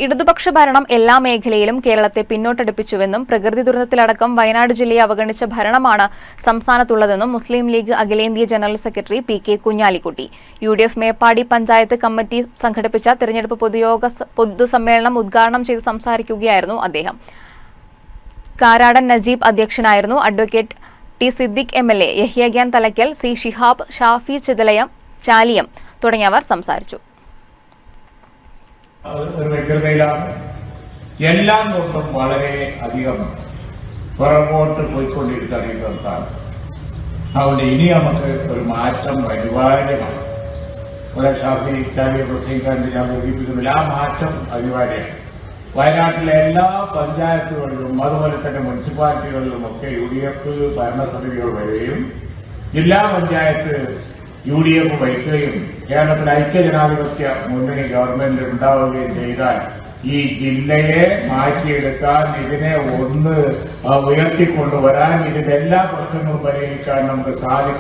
ഇടതുപക്ഷ ഭരണം എല്ലാ മേഖലയിലും കേരളത്തെ പിന്നോട്ടടിപ്പിച്ചുവെന്നും പ്രകൃതി ദുരന്തത്തിലടക്കം വയനാട് ജില്ലയെ അവഗണിച്ച ഭരണമാണ് സംസ്ഥാനത്തുള്ളതെന്നും മുസ്ലിം ലീഗ് അഖിലേന്ത്യാ general secretary P K. Kunhalikutty UDF Meppadi panchayat committee സംഘടിപ്പിച്ച തെരഞ്ഞെടുപ്പ് പൊതുസമ്മേളനം ഉദ്ഘാടനം ചെയ്ത് സംസാരിക്കുകയായിരുന്നു അദ്ദേഹം. കാരാടൻ നജീബ് അധ്യക്ഷനായിരുന്നു. Advocate T Siddique MLA, Yahya Khan Thalakkal, C Shihab, Shafi Chithalayam, Chaliyam തുടങ്ങിയവർ സംസാരിച്ചു. ഒരു വ്യക്തതയിലാണ് എല്ലാം കൊണ്ടും വളരെ അധികം പുറകോട്ട് പോയിക്കൊണ്ടിരിക്കുകയാണ് ഈ സംസ്ഥാനം. അതുകൊണ്ട് ഇനി നമുക്ക് ഒരു മാറ്റം അനിവാര്യമാണ്. ഇവിടെ ഷാഫി ചാലിയെ പ്രസംഗിക്കാൻ ഞാൻ സൂചിപ്പിക്കുന്നില്ല. ആ മാറ്റം അനിവാര്യമാണ്. വയനാട്ടിലെ എല്ലാ പഞ്ചായത്തുകളിലും അതുപോലെ തന്നെ മുനിസിപ്പാലിറ്റികളിലുമൊക്കെ യു.ഡി.എഫ് ഭരണസമിതികൾ വരികയും ജില്ലാ പഞ്ചായത്ത് യു.ഡി.എഫ് വഹിക്കുകയും കേരളത്തിൽ ഐക്യജനാധിപത്യ മുന്നണി ഗവൺമെന്റ് ഉണ്ടാവുകയും ചെയ്താൽ ഈ ജില്ലയെ മാറ്റിയെടുക്കാൻ, ഇതിനെ ഒന്ന് ഉയർത്തിക്കൊണ്ടുവരാൻ, ഇതിന്റെ എല്ലാ പ്രശ്നങ്ങളും പരിഹരിക്കാൻ നമുക്ക് സാധിക്കും.